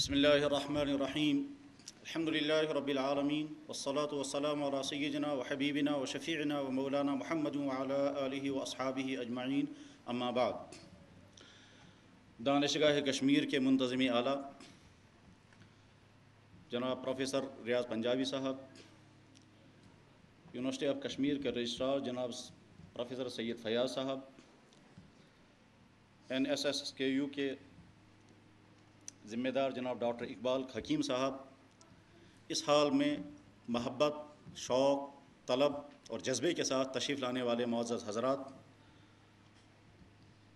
بسم اللہ الرحمن الرحیم الحمد للہ رب العالمین والصلاة والسلام علی سیدنا و حبیبنا و شفیعنا و مولانا محمد وعلی آلہ و اصحابہ اجمعین اما بعد۔ دانشگاہ کشمیر کے منتظم اعلیٰ جناب پروفیسر ریاض پنجابی صاحب، یونیورسٹی آف کشمیر کے رجسٹرار جناب پروفیسر سید فیاض صاحب، NSSKU کے ذمہ دار جناب ڈاکٹر اقبال حکیم صاحب، اس حال میں محبت، شوق، طلب اور جذبے کے ساتھ تشریف لانے والے معزز حضرات،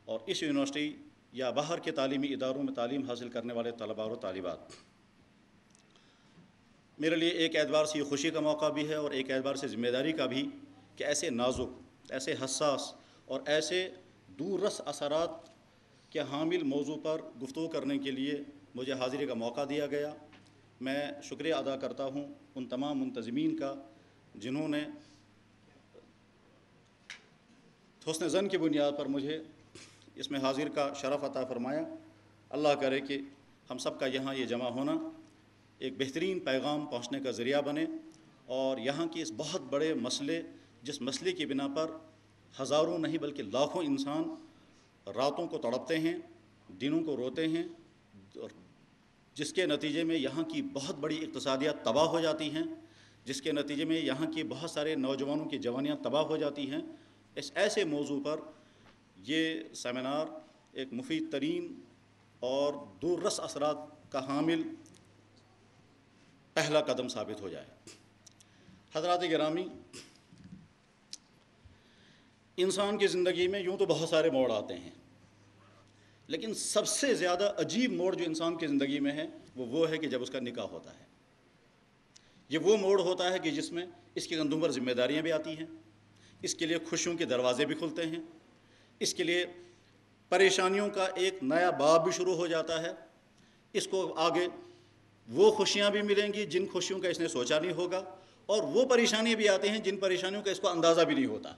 اور اس یونیورسٹی یا باہر کے تعلیمی اداروں میں تعلیم حاصل کرنے والے طلباء و طالبات، میرے لیے ایک اعتبار سے یہ خوشی کا موقع بھی ہے اور ایک اعتبار سے ذمہ داری کا بھی کہ ایسے نازک، ایسے حساس اور ایسے دور رس اثرات کے حامل موضوع پر گفتگو کرنے کے لیے مجھے حاضری کا موقع دیا گیا۔ میں شکریہ ادا کرتا ہوں ان تمام منتظمین کا جنہوں نے حسن ظن کی بنیاد پر مجھے اس میں حاضر کا شرف عطا فرمایا۔ اللہ کرے کہ ہم سب کا یہاں یہ جمع ہونا ایک بہترین پیغام پہنچنے کا ذریعہ بنے، اور یہاں کی اس بہت بڑے مسئلے، جس مسئلے کی بنا پر ہزاروں نہیں بلکہ لاکھوں انسان راتوں کو تڑپتے ہیں، دنوں کو روتے ہیں، اور جس کے نتیجے میں یہاں کی بہت بڑی اقتصادیات تباہ ہو جاتی ہیں، جس کے نتیجے میں یہاں کی بہت سارے نوجوانوں کی جوانیاں تباہ ہو جاتی ہیں، اس ایسے موضوع پر یہ سیمینار ایک مفید ترین اور دور رس اثرات کا حامل پہلا قدم ثابت ہو جائے۔ حضرات گرامی، انسان کی زندگی میں یوں تو بہت سارے موڑ آتے ہیں، لیکن سب سے زیادہ عجیب موڑ جو انسان کی زندگی میں ہے وہ ہے کہ جب اس کا نکاح ہوتا ہے۔ یہ وہ موڑ ہوتا ہے کہ جس میں اس کے کندھوں پر ذمہ داریاں بھی آتی ہیں، اس کے لیے خوشیوں کے دروازے بھی کھلتے ہیں، اس کے لیے پریشانیوں کا ایک نیا باب بھی شروع ہو جاتا ہے۔ اس کو آگے وہ خوشیاں بھی ملیں گی جن خوشیوں کا اس نے سوچا نہیں ہوگا، اور وہ پریشانیاں بھی آتی ہیں جن پریشانیوں کا اس کو اندازہ بھی نہیں ہوتا۔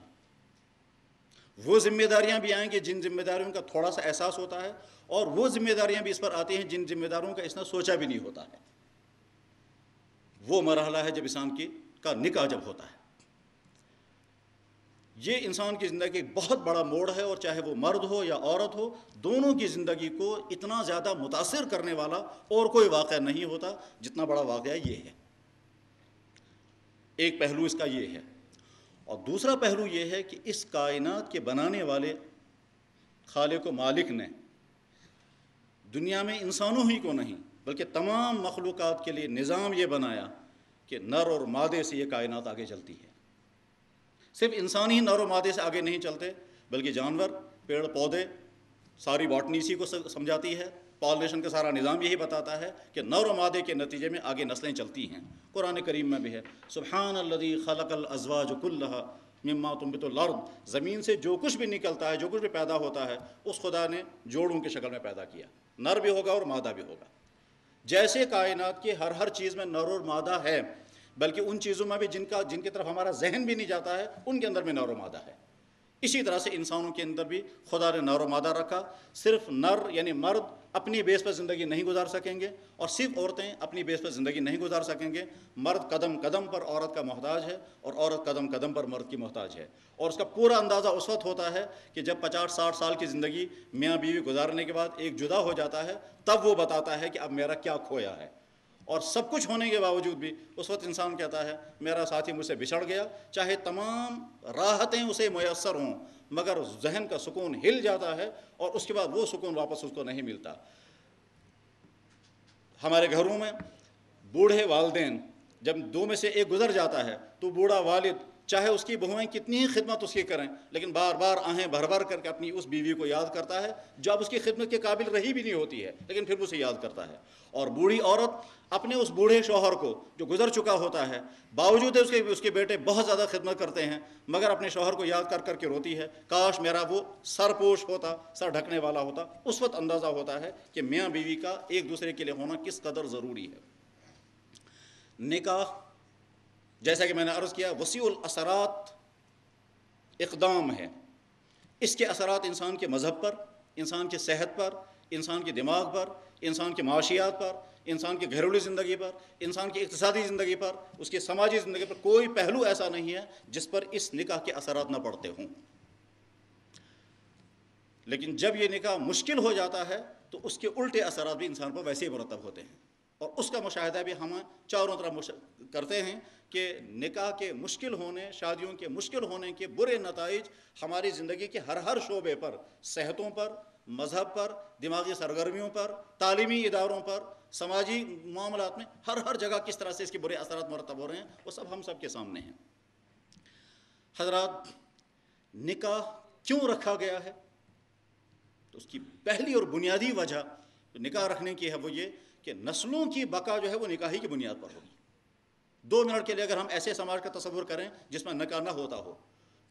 وہ ذمہ داریاں بھی آئیں گی جن ذمہ داریوں کا تھوڑا سا احساس ہوتا ہے، اور وہ ذمہ داریاں بھی اس پر آتی ہیں جن ذمہ داریوں کا اس نے سوچا بھی نہیں ہوتا ہے۔ وہ مرحلہ ہے جب انسان کا نکاح جب ہوتا ہے۔ یہ انسان کی زندگی کا ایک بہت بڑا موڑ ہے، اور چاہے وہ مرد ہو یا عورت ہو، دونوں کی زندگی کو اتنا زیادہ متاثر کرنے والا اور کوئی واقعہ نہیں ہوتا جتنا بڑا واقعہ یہ ہے۔ ایک پہلو اس کا یہ ہے، اور دوسرا پہلو یہ ہے کہ اس کائنات کے بنانے والے خالق و مالک نے دنیا میں انسانوں ہی کو نہیں بلکہ تمام مخلوقات کے لیے نظام یہ بنایا کہ نر اور مادے سے یہ کائنات آگے چلتی ہے۔ صرف انسان ہی نر و مادے سے آگے نہیں چلتے، بلکہ جانور، پیڑ پودے، ساری باٹنی اسی کو سمجھاتی ہے۔ پالینیشن کا سارا نظام یہی بتاتا ہے کہ نر و مادے کے نتیجے میں آگے نسلیں چلتی ہیں۔ قرآن کریم میں بھی ہے، سبحان الذی خلق الازواج کلھا مما تنبت الارض، زمین سے جو کچھ بھی نکلتا ہے، جو کچھ بھی پیدا ہوتا ہے، اس خدا نے جوڑوں کی شکل میں پیدا کیا، نر بھی ہوگا اور مادہ بھی ہوگا۔ جیسے کائنات کی ہر چیز میں نر اور مادہ ہے، بلکہ ان چیزوں میں بھی جن کی طرف ہمارا ذہن بھی نہیں جاتا ہے، ان کے اندر بھی نر و مادہ ہے۔ اسی طرح سے انسانوں کے اندر بھی خدا نے نر و مادہ رکھا۔ صرف نر یعنی مرد اپنی بیس پر زندگی نہیں گزار سکیں گے، اور صرف عورتیں اپنی بیس پر زندگی نہیں گزار سکیں گے۔ مرد قدم قدم پر عورت کا محتاج ہے، اور عورت قدم قدم پر مرد کی محتاج ہے، اور اس کا پورا اندازہ اس وقت ہوتا ہے کہ جب 50-60 سال کی زندگی میاں بیوی گزارنے کے بعد ایک جدا ہو جاتا ہے، تب وہ بتاتا ہے کہ اب میرا کیا کھویا ہے۔ اور سب کچھ ہونے کے باوجود بھی اس وقت انسان کہتا ہے میرا ساتھی مجھ سے بچھڑ گیا، چاہے تمام راحتیں اسے میسر ہوں، مگر ذہن کا سکون ہل جاتا ہے، اور اس کے بعد وہ سکون واپس اس کو نہیں ملتا۔ ہمارے گھروں میں بوڑھے والدین جب دو میں سے ایک گزر جاتا ہے تو بوڑھا والد چاہے اس کی بہویں کتنی ہی خدمت اس کی کریں، لیکن بار بار آہیں بھر بھر کر کے اپنی اس بیوی کو یاد کرتا ہے جو اب اس کی خدمت کے قابل رہی بھی نہیں ہوتی ہے، لیکن پھر اسے یاد کرتا ہے۔ اور بوڑھی عورت اپنے اس بوڑھے شوہر کو جو گزر چکا ہوتا ہے، باوجود اس کے بیٹے بہت زیادہ خدمت کرتے ہیں، مگر اپنے شوہر کو یاد کر کر کے روتی ہے، کاش میرا وہ سر پوش ہوتا، سر ڈھکنے والا ہوتا۔ اس وقت اندازہ ہوتا ہے کہ میاں بیوی کا ایک دوسرے کے لیے ہونا کس قدر ضروری ہے۔ نکاح، جیسا کہ میں نے عرض کیا، وسیع الاثرات اقدام ہے۔ اس کے اثرات انسان کے مذہب پر، انسان کی صحت پر، انسان کے دماغ پر، انسان کے معاشیات پر، انسان کی گھریلو زندگی پر، انسان کی اقتصادی زندگی پر، اس کی سماجی زندگی پر کوئی پہلو ایسا نہیں ہے جس پر اس نکاح کے اثرات نہ پڑتے ہوں۔ لیکن جب یہ نکاح مشکل ہو جاتا ہے تو اس کے الٹے اثرات بھی انسان پر ویسے ہی مرتب ہوتے ہیں، اور اس کا مشاہدہ بھی ہم چاروں طرف کرتے ہیں کہ نکاح کے مشکل ہونے، شادیوں کے مشکل ہونے کے برے نتائج ہماری زندگی کے ہر شعبے پر، صحتوں پر، مذہب پر، دماغی سرگرمیوں پر، تعلیمی اداروں پر، سماجی معاملات میں، ہر جگہ کس طرح سے اس کے برے اثرات مرتب ہو رہے ہیں، وہ سب ہم سب کے سامنے ہیں۔ حضرات، نکاح کیوں رکھا گیا ہے؟ تو اس کی پہلی اور بنیادی وجہ جو نکاح رکھنے کی ہے وہ یہ کہ نسلوں کی بقا جو ہے وہ نکاح ہی کی بنیاد پر ہوگی۔ 2 منٹ کے لیے اگر ہم ایسے سماج کا تصور کریں جس میں نکاح نہ ہوتا ہو،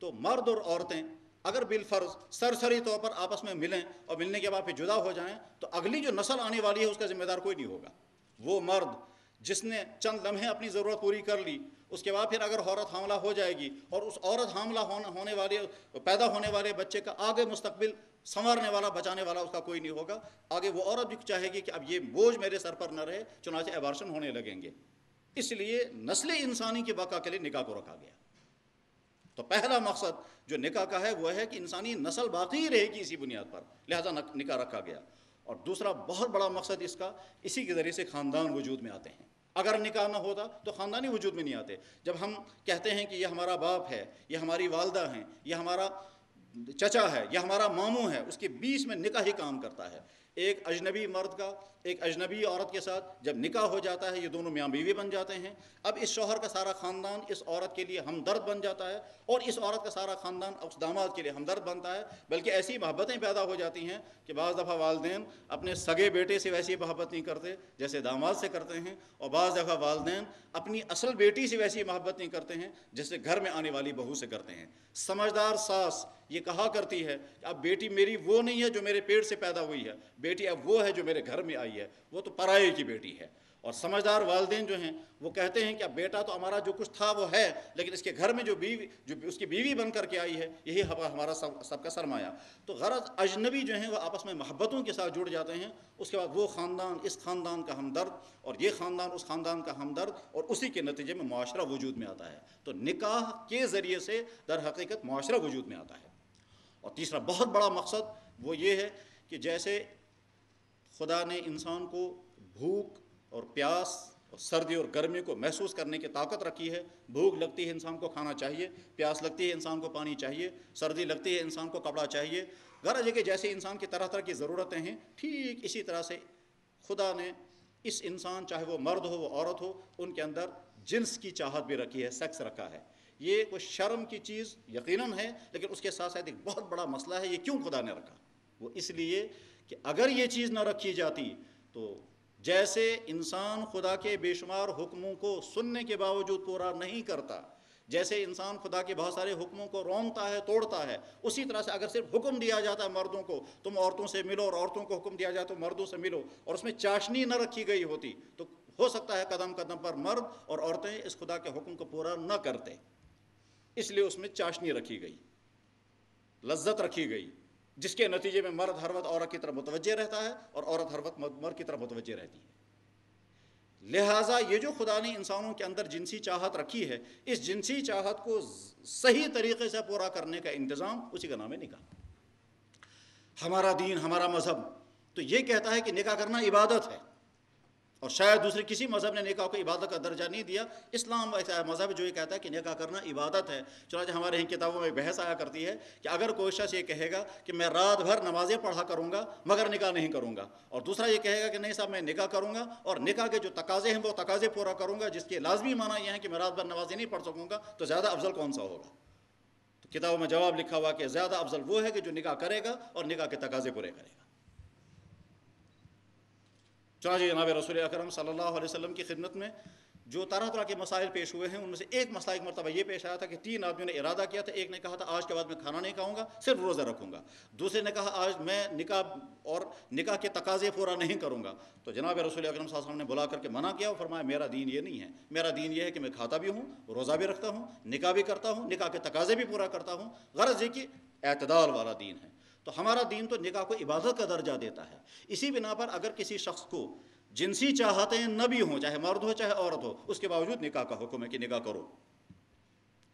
تو مرد اور عورتیں اگر بالفرض سرسری طور پر آپس میں ملیں اور ملنے کے بعد پھر جدا ہو جائیں تو اگلی جو نسل آنے والی ہے اس کا ذمہ دار کوئی نہیں ہوگا۔ وہ مرد جس نے چند لمحے اپنی ضرورت پوری کر لی، اس کے بعد پھر اگر عورت حاملہ ہو جائے گی اور اس عورت حاملہ ہونے والے پیدا ہونے والے بچے کا آگے مستقبل سنوارنے والا، بچانے والا اس کا کوئی نہیں ہوگا۔ آگے وہ عورت بھی چاہے گی کہ اب یہ بوجھ میرے سر پر نہ رہے، چنانچہ ایبارشن ہونے لگیں گے۔ اس لیے نسل انسانی کی بقا کے لیے نکاح کو رکھا گیا۔ تو پہلا مقصد جو نکاح کا ہے وہ ہے کہ انسانی نسل باقی رہے گی اسی بنیاد پر، لہذا نکاح رکھا گیا۔ اور دوسرا بہت بڑا مقصد اس کا، اسی کے ذریعے سے خاندان وجود میں آتے ہیں۔ اگر نکاح نہ ہوتا تو خاندانی وجود میں نہیں آتے۔ جب ہم کہتے ہیں کہ یہ ہمارا باپ ہے، یہ ہماری والدہ ہیں، یہ ہمارا چچا ہے، یہ ہمارا ماموں ہے، اس کے بیچ میں نکاح ہی کام کرتا ہے۔ ایک اجنبی مرد کا ایک اجنبی عورت کے ساتھ جب نکاح ہو جاتا ہے، یہ دونوں میاں بیوی بن جاتے ہیں۔ اب اس شوہر کا سارا خاندان اس عورت کے لیے ہمدرد بن جاتا ہے، اور اس عورت کا سارا خاندان اس داماد کے لیے ہمدرد بنتا ہے۔ بلکہ ایسی محبتیں پیدا ہو جاتی ہیں کہ بعض دفعہ والدین اپنے سگے بیٹے سے ویسی محبت نہیں کرتے جیسے داماد سے کرتے ہیں، اور بعض دفعہ والدین اپنی اصل بیٹی سے ویسی محبت نہیں کرتے ہیں جیسے گھر میں آنے والی بہو سے کرتے ہیں۔ سمجھدار ساس یہ کہا کرتی ہے کہ اب بیٹی میری وہ نہیں ہے جو میرے پیٹ سے پیدا ہوئی ہے، بیٹی اب وہ ہے جو میرے گھر میں آئی ہے، وہ تو پرائے کی بیٹی ہے۔ اور سمجھدار والدین جو ہیں وہ کہتے ہیں کہ اب بیٹا تو ہمارا جو کچھ تھا وہ ہے، لیکن اس کے گھر میں جو اس کی بیوی بن کر کے آئی ہے، یہی ہمارا سب کا سرمایہ۔ تو غرض اجنبی جو ہیں وہ آپس میں محبتوں کے ساتھ جڑ جاتے ہیں، اس کے بعد وہ خاندان اس خاندان کا ہمدرد اور یہ خاندان اس خاندان کا ہمدرد، اور اسی کے نتیجے میں معاشرہ وجود میں آتا ہے۔ تو نکاح کے ذریعے سے در حقیقت معاشرہ وجود میں آتا ہے۔ اور تیسرا بہت بڑا مقصد وہ یہ ہے کہ جیسے خدا نے انسان کو بھوک اور پیاس اور سردی اور گرمی کو محسوس کرنے کی طاقت رکھی ہے، بھوک لگتی ہے انسان کو کھانا چاہیے، پیاس لگتی ہے انسان کو پانی چاہیے، سردی لگتی ہے انسان کو کپڑا چاہیے، غرض ہے کہ جیسے انسان کی طرح کی ضرورتیں ہیں، ٹھیک اسی طرح سے خدا نے اس انسان، چاہے وہ مرد ہو وہ عورت ہو، ان کے اندر جنس کی چاہت بھی رکھی ہے، سیکس رکھا ہے۔ یہ کوئی شرم کی چیز یقیناً ہے، لیکن اس کے ساتھ ساتھ ایک بہت بڑا مسئلہ ہے۔ یہ کیوں خدا نے رکھا؟ وہ اس لیے کہ اگر یہ چیز نہ رکھی جاتی تو جیسے انسان خدا کے بے شمار حکموں کو سننے کے باوجود پورا نہیں کرتا، جیسے انسان خدا کے بہت سارے حکموں کو رونتا ہے، توڑتا ہے، اسی طرح سے اگر صرف حکم دیا جاتا ہے مردوں کو تم عورتوں سے ملو، اور عورتوں کو حکم دیا جائے تو مردوں سے ملو، اور اس میں چاشنی نہ رکھی گئی ہوتی، تو ہو سکتا ہے قدم قدم پر مرد اور عورتیں اس خدا کے حکم کو پورا نہ کرتے۔ اس لیے اس میں چاشنی رکھی گئی، لذت رکھی گئی، جس کے نتیجے میں مرد ہر وقت عورت کی طرف متوجہ رہتا ہے اور عورت ہر وقت مرد کی طرف متوجہ رہتی ہے۔ لہٰذا یہ جو خدا نے انسانوں کے اندر جنسی چاہت رکھی ہے، اس جنسی چاہت کو صحیح طریقے سے پورا کرنے کا انتظام، اسی کا نام ہے نکاح۔ ہمارا دین، ہمارا مذہب تو یہ کہتا ہے کہ نکاح کرنا عبادت ہے، اور شاید دوسرے کسی مذہب نے نکاح کو عبادت کا درجہ نہیں دیا۔ اسلام ایسا مذہب جو یہ کہتا ہے کہ نکاح کرنا عبادت ہے۔ چنانچہ ہمارے یہاں کتابوں میں بحث آیا کرتی ہے کہ اگر کوئی شخص یہ کہے گا کہ میں رات بھر نمازیں پڑھا کروں گا مگر نکاح نہیں کروں گا، اور دوسرا یہ کہے گا کہ نہیں صاحب میں نکاح کروں گا اور نکاح کے جو تقاضے ہیں وہ تقاضے پورا کروں گا، جس کے لازمی معنی یہ ہے کہ میں رات بھر نمازیں نہیں پڑھ سکوں گا، تو زیادہ افضل کون سا ہوگا؟ تو کتابوں میں جواب لکھا ہوا کہ زیادہ افضل وہ ہے کہ جو نکاح کرے گا اور نکاح کے تقاضے پورے کرے گا۔ چنانچہ جناب رسول اکرم صلی اللہ علیہ وسلم کی خدمت میں جو طرح طرح کے مسائل پیش ہوئے ہیں، ان میں سے ایک مسئلہ ایک مرتبہ یہ پیش آیا تھا کہ 3 آدمیوں نے ارادہ کیا تھا۔ ایک نے کہا تھا آج کے بعد میں کھانا نہیں کھاؤں گا، صرف روزہ رکھوں گا۔ دوسرے نے کہا آج میں نکاح کے تقاضے پورا نہیں کروں گا۔ تو جناب رسول اکرم صلی اللہ علیہ وسلم نے بلا کر کے منع کیا اور فرمایا میرا دین یہ نہیں ہے، میرا دین یہ ہے کہ میں کھاتا بھی ہوں، روزہ بھی رکھتا ہوں، نکاح بھی کرتا ہوں، نکاح کے تقاضے بھی پورا کرتا ہوں۔ غرض یہ کہ اعتدال والا دین ہے۔ تو ہمارا دین تو نکاح کو عبادت کا درجہ دیتا ہے. اسی بنا پر اگر کسی شخص کو جنسی چاہتیں نہ بھی ہوں، چاہے مرد ہو چاہے عورت ہو، اس کے باوجود نکاح کا حکم ہے کہ نکاح کرو.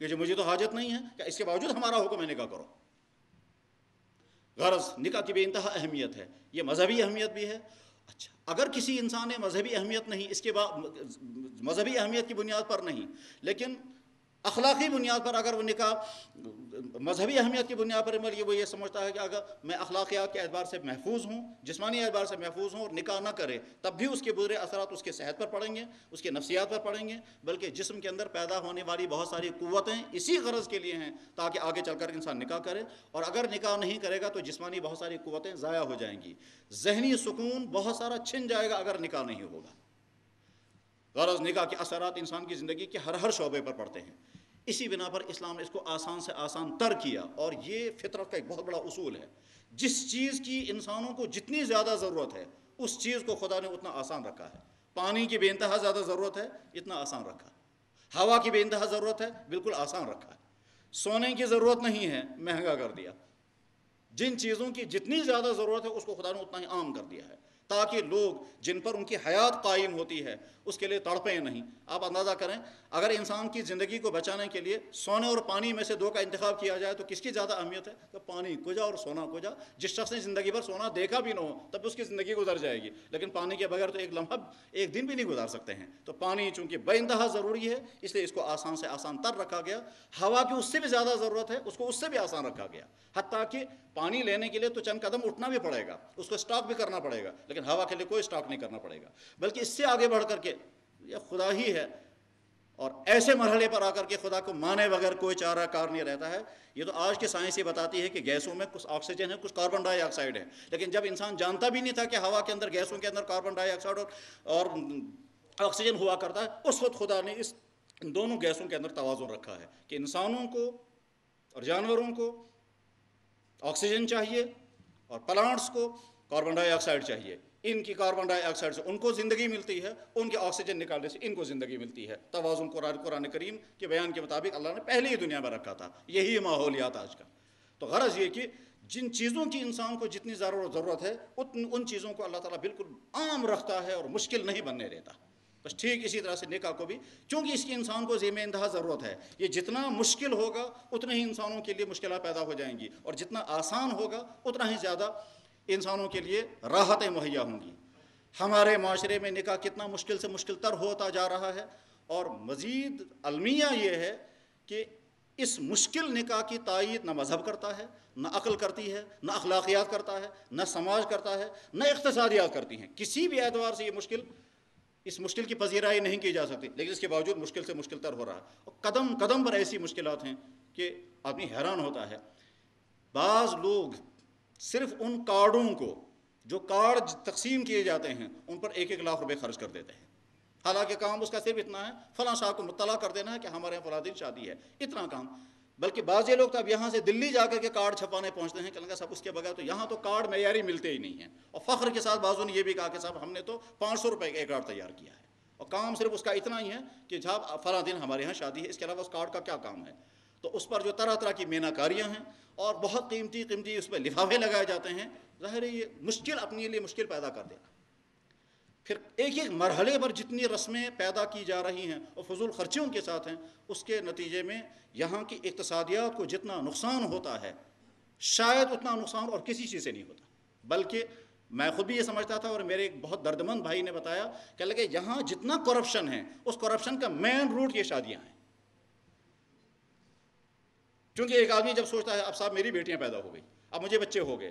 کہ جو مجھے تو حاجت نہیں ہے، کہ اس کے باوجود ہمارا حکم ہے نکاح کرو. غرض نکاح کی بے انتہا اہمیت ہے، یہ مذہبی اہمیت بھی ہے. اچھا، اگر کسی انسان نے مذہبی اہمیت نہیں، اس کے بعد مذہبی اہمیت کی بنیاد پر نہیں، لیکن اخلاقی بنیاد پر اگر وہ نکاح مذہبی اہمیت کی بنیاد پر وہ یہ سمجھتا ہے کہ اگر میں اخلاقیات کے اعتبار سے محفوظ ہوں، جسمانی اعتبار سے محفوظ ہوں اور نکاح نہ کرے، تب بھی اس کے برے اثرات اس کے صحت پر پڑیں گے، اس کے نفسیات پر پڑیں گے، بلکہ جسم کے اندر پیدا ہونے والی بہت ساری قوتیں اسی غرض کے لیے ہیں تاکہ آگے چل کر انسان نکاح کرے. اور اگر نکاح نہیں کرے گا تو جسمانی بہت ساری قوتیں ضائع ہو جائیں گی، ذہنی سکون بہت سارا چھن جائے گا اگر نکاح نہیں ہوگا. غرض نکاح کے اثرات انسان کی زندگی کے ہر شعبے پر پڑتے ہیں. اسی بنا پر اسلام نے اس کو آسان سے آسان تر کیا، اور یہ فطرت کا ایک بہت بڑا اصول ہے. جس چیز کی انسانوں کو جتنی زیادہ ضرورت ہے اس چیز کو خدا نے اتنا آسان رکھا ہے. پانی کی بے انتہا زیادہ ضرورت ہے، اتنا آسان رکھا. ہوا کی بے انتہا ضرورت ہے، بالکل آسان رکھا ہے. سونے کی ضرورت نہیں ہے، مہنگا کر دیا. جن چیزوں کی جتنی زیادہ ضرورت ہے اس کو خدا نے اتنا ہی عام کر دیا ہے تاکہ لوگ جن پر ان کی حیات قائم ہوتی ہے اس کے لیے تڑپیں نہیں. آپ اندازہ کریں، اگر انسان کی زندگی کو بچانے کے لیے سونے اور پانی میں سے دو کا انتخاب کیا جائے تو کس کی زیادہ اہمیت ہے؟ کہ پانی کجا اور سونا کجا. جس شخص نے زندگی بھر سونا دیکھا بھی نہ ہو تب اس کی زندگی گزر جائے گی، لیکن پانی کے بغیر تو ایک لمحہ ایک دن بھی نہیں گزار سکتے ہیں. تو پانی چونکہ بے انتہا ضروری ہے اس لیے اس کو آسان سے آسان تر رکھا گیا. ہوا کی اس سے بھی زیادہ ضرورت ہے، اس کو اس سے بھی آسان رکھا گیا. حتیٰ کہ پانی لینے کے لیے تو چند قدم اٹھنا بھی پڑے گا، اس کو اسٹاک بھی کرنا پڑے گا، لیکن ہوا کے لیے کوئی اسٹاک نہیں کرنا پڑے گا. بلکہ اس سے آگے بڑھ کر کے یہ خدا ہی ہے، اور ایسے مرحلے پر آ کر کے خدا کو مانے بغیر کوئی چارہ کار نہیں رہتا ہے. یہ تو آج کی سائنس یہ بتاتی ہے کہ گیسوں میں کچھ آکسیجن ہے، کچھ کاربن ڈائی آکسائڈ ہے، لیکن جب انسان جانتا بھی نہیں تھا کہ ہوا کے اندر، گیسوں کے اندر کاربن ڈائی آکسائڈ اور آکسیجن ہوا کرتا ہے، اس وقت خدا نے اس دونوں گیسوں کے اندر توازن رکھا ہے کہ انسانوں کو اور جانوروں کو آکسیجن چاہیے اور پلانٹس کو کاربن ڈائی آکسائڈ چاہیے. ان کی کاربن ڈائی آکسائڈ سے ان کو زندگی ملتی ہے، ان کے آکسیجن نکالنے سے ان کو زندگی ملتی ہے. توازن قرآن کریم کے بیان کے مطابق اللہ نے پہلے ہی دنیا میں رکھا تھا. یہی ماحولیات آج کا. تو غرض یہ کہ جن چیزوں کی انسان کو جتنی ضرورت ہے ان چیزوں کو اللہ تعالیٰ بالکل عام رکھتا ہے اور مشکل نہیں بننے دیتا. بس ٹھیک اسی طرح سے نکاح کو بھی، چونکہ اس کی انسان کو ذمہ انتہا ضرورت ہے، یہ جتنا مشکل ہوگا اتنے ہی انسانوں کے لیے مشکلات پیدا ہو جائیں گی، اور جتنا آسان ہوگا اتنا ہی زیادہ انسانوں کے لیے راحتیں مہیا ہوں گی. ہمارے معاشرے میں نکاح کتنا مشکل سے مشکل تر ہوتا جا رہا ہے، اور مزید المیہ یہ ہے کہ اس مشکل نکاح کی تائید نہ مذہب کرتا ہے، نہ عقل کرتی ہے، نہ اخلاقیات کرتا ہے، نہ سماج کرتا ہے، نہ اقتصادیات کرتی ہیں. کسی بھی اعتبار سے یہ اس مشکل کی پذیرائی نہیں کی جا سکتی، لیکن اس کے باوجود مشکل سے مشکل تر ہو رہا ہے. اور قدم قدم پر ایسی مشکلات ہیں کہ آدمی حیران ہوتا ہے. بعض لوگ صرف ان کارڈوں کو، جو کارڈ تقسیم کیے جاتے ہیں، ان پر 1-1 لاکھ روپے خرچ کر دیتے ہیں. حالانکہ کام اس کا صرف اتنا ہے، فلاں صاحب کو مطلع کر دینا ہے کہ ہمارے یہاں فلاں دن شادی ہے، اتنا کام. بلکہ بعض یہ لوگ تو اب یہاں سے دلی جا کر کے کارڈ چھپانے پہنچتے ہیں کہ صاحب اس کے بغیر تو یہاں تو کارڈ معیاری ملتے ہی نہیں ہیں. اور فخر کے ساتھ بعضوں نے یہ بھی کہا کہ صاحب ہم نے تو 500 روپے کا ایک کارڈ تیار کیا ہے، اور کام صرف اس کا اتنا ہی ہے کہ صاحب فلاں دن ہمارے یہاں شادی ہے، اس کے علاوہ اس کارڈ کا کیا کام ہے. تو اس پر جو طرح طرح کی میناکاریاں ہیں اور بہت قیمتی اس پہ لفافے لگائے جاتے ہیں، ظاہر ہے یہ مشکل اپنے لیے مشکل پیدا کر دے گا. پھر ایک مرحلے پر جتنی رسمیں پیدا کی جا رہی ہیں اور فضول خرچیوں کے ساتھ ہیں، اس کے نتیجے میں یہاں کی اقتصادیات کو جتنا نقصان ہوتا ہے شاید اتنا نقصان اور کسی چیز سے نہیں ہوتا. بلکہ میں خود بھی یہ سمجھتا تھا، اور میرے ایک بہت دردمند بھائی نے بتایا کہ یہاں جتنا کرپشن ہے اس کرپشن کا مین روٹ یہ شادیاں ہیں. کیونکہ ایک آدمی جب سوچتا ہے اب صاحب میری بیٹیاں پیدا ہو گئی، اب مجھے بچے ہو گئے،